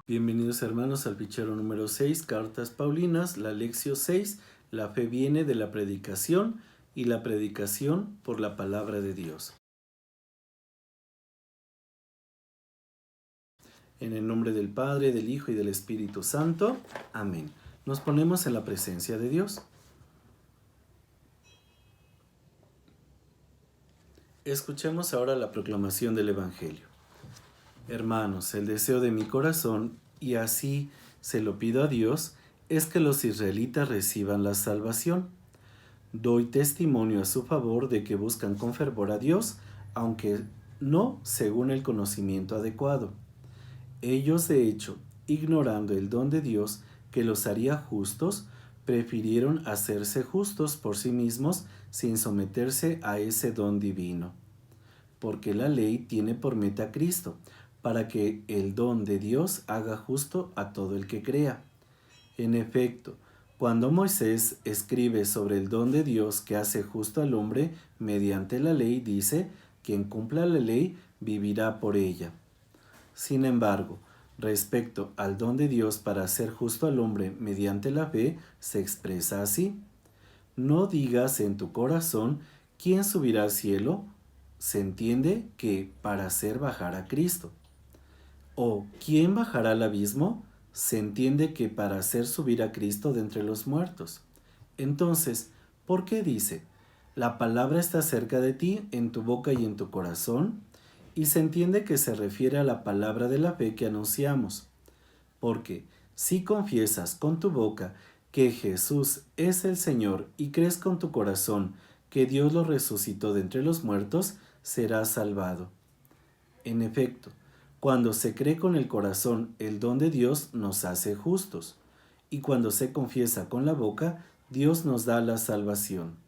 Bienvenidos hermanos al fichero número 6, Cartas Paulinas, la lección 6, la fe viene de la predicación y la predicación por la palabra de Dios. En el nombre del Padre, del Hijo y del Espíritu Santo. Amén. Nos ponemos en la presencia de Dios. Escuchemos ahora la proclamación del Evangelio. Hermanos, el deseo de mi corazón, y así se lo pido a Dios, es que los israelitas reciban la salvación. Doy testimonio a su favor de que buscan con fervor a Dios, aunque no según el conocimiento adecuado. Ellos, de hecho, ignorando el don de Dios que los haría justos, prefirieron hacerse justos por sí mismos sin someterse a ese don divino. Porque la ley tiene por meta a Cristo, para que el don de Dios haga justo a todo el que crea. En efecto, cuando Moisés escribe sobre el don de Dios que hace justo al hombre mediante la ley, dice: quien cumpla la ley vivirá por ella. Sin embargo, respecto al don de Dios para hacer justo al hombre mediante la fe, se expresa así: no digas en tu corazón, ¿quién subirá al cielo? Se entiende que para hacer bajar a Cristo. ¿O quién bajará al abismo? Se entiende que para hacer subir a Cristo de entre los muertos. Entonces, ¿por qué dice: la palabra está cerca de ti, en tu boca y en tu corazón? Y se entiende que se refiere a la palabra de la fe que anunciamos. Porque si confiesas con tu boca que Jesús es el Señor y crees con tu corazón que Dios lo resucitó de entre los muertos, serás salvado. En efecto, cuando se cree con el corazón, el don de Dios nos hace justos, y cuando se confiesa con la boca, Dios nos da la salvación.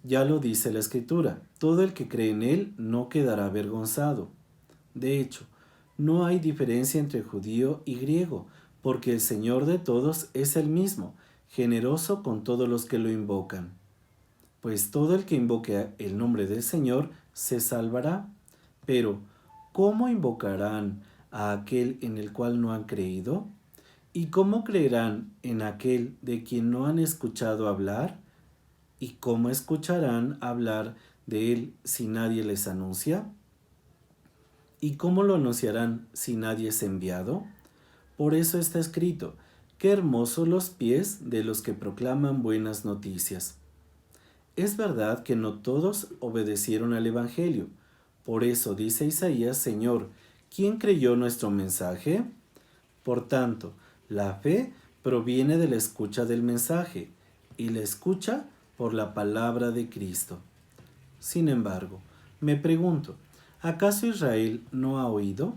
Ya lo dice la Escritura: todo el que cree en Él no quedará avergonzado. De hecho, no hay diferencia entre judío y griego, porque el Señor de todos es el mismo, generoso con todos los que lo invocan. Pues todo el que invoque el nombre del Señor se salvará. Pero, ¿cómo invocarán a aquel en el cual no han creído? ¿Y cómo creerán en aquel de quien no han escuchado hablar? ¿Y cómo escucharán hablar de él si nadie les anuncia? ¿Y cómo lo anunciarán si nadie es enviado? Por eso está escrito: qué hermosos los pies de los que proclaman buenas noticias. Es verdad que no todos obedecieron al Evangelio. Por eso dice Isaías: Señor, ¿quién creyó nuestro mensaje? Por tanto, la fe proviene de la escucha del mensaje, y la escucha por la palabra de Cristo. Sin embargo, me pregunto, ¿acaso Israel no ha oído?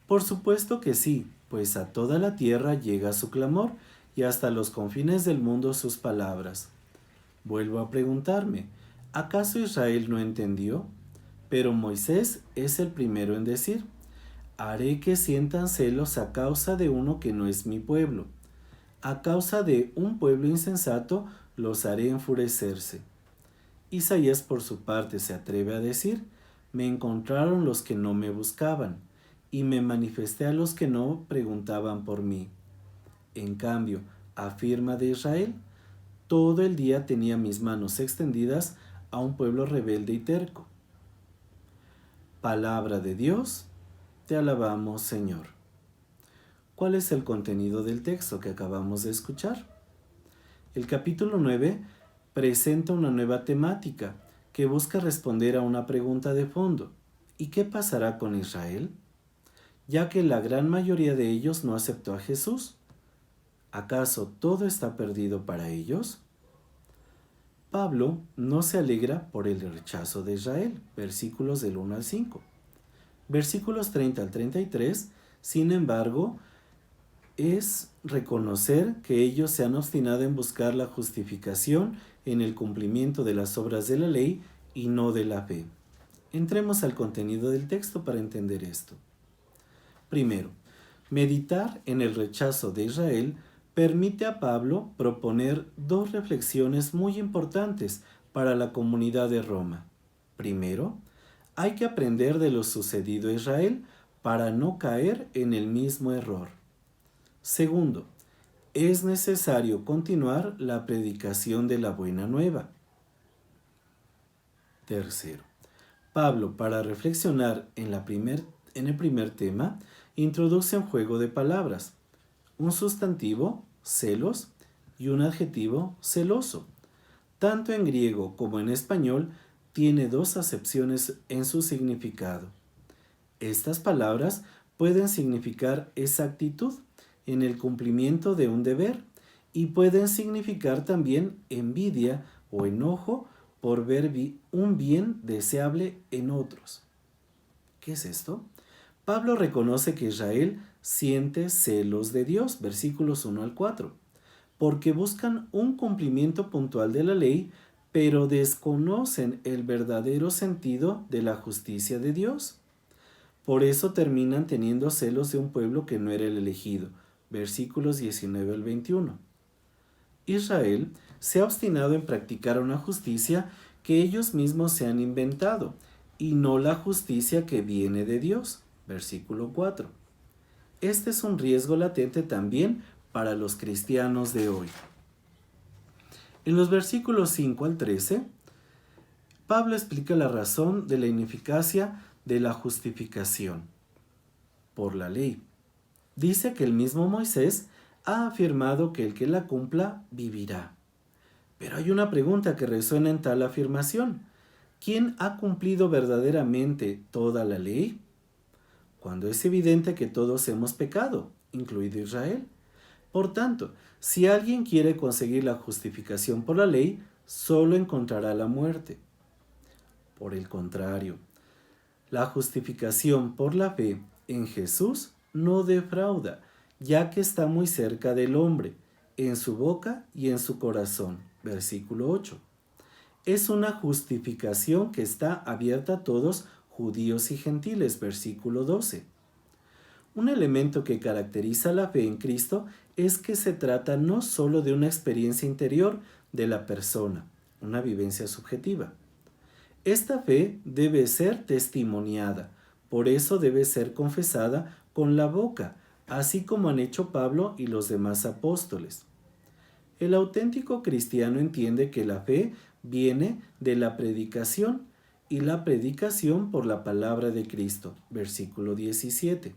Por supuesto que sí, pues a toda la tierra llega su clamor, y hasta los confines del mundo sus palabras. Vuelvo a preguntarme, ¿acaso Israel no entendió? Pero Moisés es el primero en decir: haré que sientan celos a causa de uno que no es mi pueblo. A causa de un pueblo insensato los haré enfurecerse. Isaías por su parte se atreve a decir: me encontraron los que no me buscaban, y me manifesté a los que no preguntaban por mí. En cambio, afirma de Israel: todo el día tenía mis manos extendidas a un pueblo rebelde y terco. Palabra de Dios, te alabamos, Señor. ¿Cuál es el contenido del texto que acabamos de escuchar? El capítulo 9 presenta una nueva temática que busca responder a una pregunta de fondo: ¿y qué pasará con Israel? Ya que la gran mayoría de ellos no aceptó a Jesús. ¿Acaso todo está perdido para ellos? Pablo no se alegra por el rechazo de Israel, versículos del 1 al 5. Versículos 30 al 33, sin embargo, es reconocer que ellos se han obstinado en buscar la justificación en el cumplimiento de las obras de la ley y no de la fe. Entremos al contenido del texto para entender esto. Primero, meditar en el rechazo de Israel permite a Pablo proponer dos reflexiones muy importantes para la comunidad de Roma. Primero, hay que aprender de lo sucedido a Israel para no caer en el mismo error. Segundo, es necesario continuar la predicación de la buena nueva. Tercero, Pablo, para reflexionar en el primer tema, introduce un juego de palabras, un sustantivo, celos, y un adjetivo, celoso. Tanto en griego como en español, tiene dos acepciones en su significado. Estas palabras pueden significar exactitud en el cumplimiento de un deber y pueden significar también envidia o enojo por ver un bien deseable en otros. ¿Qué es esto? Pablo reconoce que Israel siente celos de Dios, versículos 1 al 4, porque buscan un cumplimiento puntual de la ley, pero desconocen el verdadero sentido de la justicia de Dios. Por eso terminan teniendo celos de un pueblo que no era el elegido, versículos 19 al 21. Israel se ha obstinado en practicar una justicia que ellos mismos se han inventado, y no la justicia que viene de Dios, versículo 4. Este es un riesgo latente también para los cristianos de hoy. En los versículos 5 al 13, Pablo explica la razón de la ineficacia de la justificación por la ley. Dice que el mismo Moisés ha afirmado que el que la cumpla vivirá. Pero hay una pregunta que resuena en tal afirmación. ¿Quién ha cumplido verdaderamente toda la ley? Cuando es evidente que todos hemos pecado, incluido Israel. Por tanto, si alguien quiere conseguir la justificación por la ley, solo encontrará la muerte. Por el contrario, la justificación por la fe en Jesús no defrauda, ya que está muy cerca del hombre, en su boca y en su corazón. Versículo 8. Es una justificación que está abierta a todos, judíos y gentiles. Versículo 12. Un elemento que caracteriza la fe en Cristo es que se trata no solo de una experiencia interior de la persona, una vivencia subjetiva. Esta fe debe ser testimoniada, por eso debe ser confesada con la boca, así como han hecho Pablo y los demás apóstoles. El auténtico cristiano entiende que la fe viene de la predicación y la predicación por la palabra de Cristo. Versículo 17.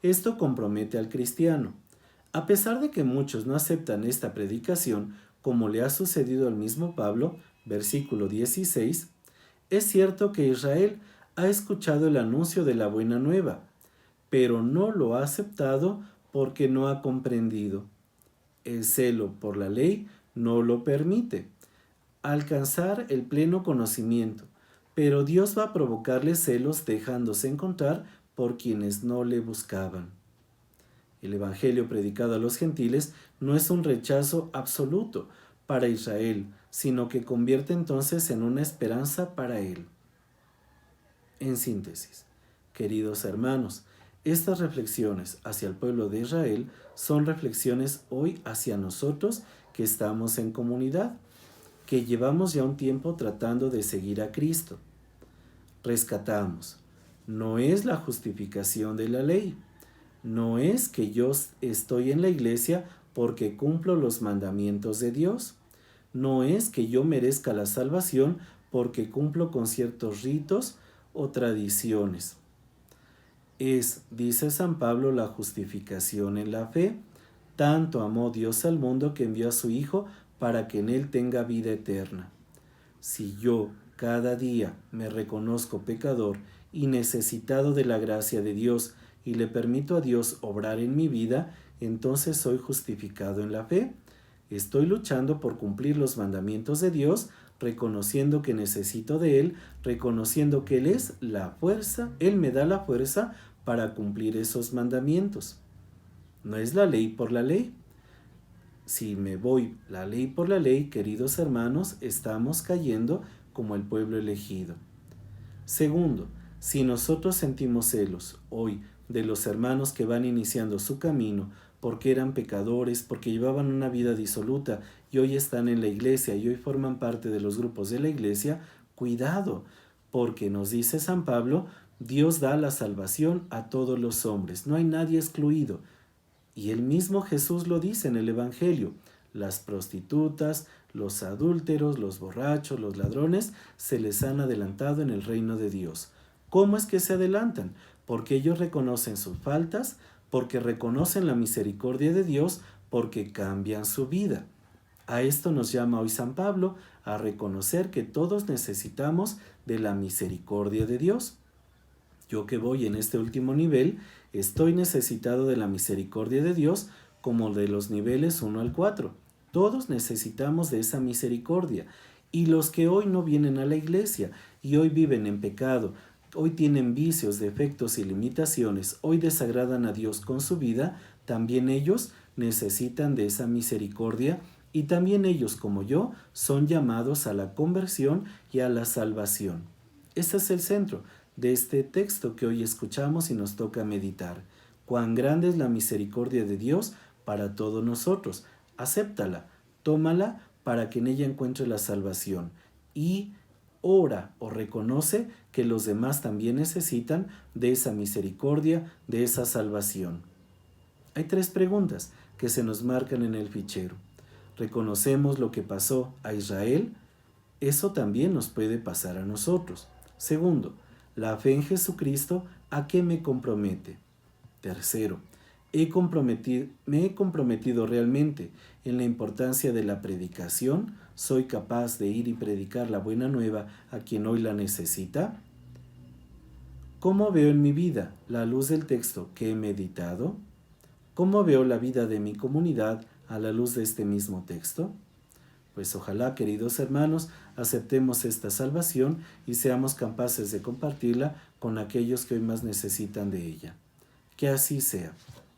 Esto compromete al cristiano. A pesar de que muchos no aceptan esta predicación, como le ha sucedido al mismo Pablo, versículo 16, es cierto que Israel ha escuchado el anuncio de la buena nueva, pero no lo ha aceptado porque no ha comprendido. El celo por la ley no lo permite alcanzar el pleno conocimiento, pero Dios va a provocarle celos dejándose encontrar por quienes no le buscaban. El evangelio predicado a los gentiles no es un rechazo absoluto para Israel, sino que convierte entonces en una esperanza para él. En síntesis, queridos hermanos, estas reflexiones hacia el pueblo de Israel son reflexiones hoy hacia nosotros que estamos en comunidad, que llevamos ya un tiempo tratando de seguir a Cristo. Rescatamos. No es la justificación de la ley. No es que yo estoy en la iglesia porque cumplo los mandamientos de Dios. No es que yo merezca la salvación porque cumplo con ciertos ritos o tradiciones. Es, dice San Pablo, la justificación en la fe. Tanto amó Dios al mundo que envió a su Hijo para que en él tenga vida eterna. Si yo cada día me reconozco pecador y necesitado de la gracia de Dios y le permito a Dios obrar en mi vida, entonces soy justificado en la fe. Estoy luchando por cumplir los mandamientos de Dios, reconociendo que necesito de Él, reconociendo que Él es la fuerza, Él me da la fuerza para cumplir esos mandamientos. No es la ley por la ley. Si me voy la ley por la ley, queridos hermanos, estamos cayendo como el pueblo elegido. Segundo, si nosotros sentimos celos hoy de los hermanos que van iniciando su camino porque eran pecadores, porque llevaban una vida disoluta y hoy están en la iglesia y hoy forman parte de los grupos de la iglesia, cuidado, porque nos dice San Pablo, Dios da la salvación a todos los hombres, no hay nadie excluido. Y el mismo Jesús lo dice en el Evangelio, las prostitutas, los adúlteros, los borrachos, los ladrones, se les han adelantado en el reino de Dios. ¿Cómo es que se adelantan? Porque ellos reconocen sus faltas, porque reconocen la misericordia de Dios, porque cambian su vida. A esto nos llama hoy San Pablo, a reconocer que todos necesitamos de la misericordia de Dios. Yo que voy en este último nivel, estoy necesitado de la misericordia de Dios como de los niveles 1 al 4. Todos necesitamos de esa misericordia. Y los que hoy no vienen a la iglesia y hoy viven en pecado, hoy tienen vicios, defectos y limitaciones, hoy desagradan a Dios con su vida, también ellos necesitan de esa misericordia y también ellos, como yo, son llamados a la conversión y a la salvación. Ese es el centro de este texto que hoy escuchamos y nos toca meditar. Cuán grande es la misericordia de Dios para todos nosotros. Acéptala, tómala para que en ella encuentre la salvación y ora o reconoce que los demás también necesitan de esa misericordia, de esa salvación. Hay 3 preguntas que se nos marcan en el fichero. ¿Reconocemos lo que pasó a Israel? Eso también nos puede pasar a nosotros. Segundo, la fe en Jesucristo, ¿a qué me compromete? Tercero, ¿me he comprometido realmente en la importancia de la predicación? ¿Soy capaz de ir y predicar la buena nueva a quien hoy la necesita? ¿Cómo veo en mi vida la luz del texto que he meditado? ¿Cómo veo la vida de mi comunidad a la luz de este mismo texto? Pues ojalá, queridos hermanos, aceptemos esta salvación y seamos capaces de compartirla con aquellos que hoy más necesitan de ella. Que así sea.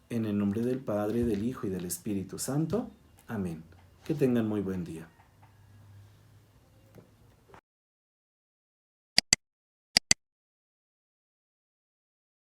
En el nombre del Padre, del Hijo y del Espíritu Santo. Amén. Que tengan muy buen día.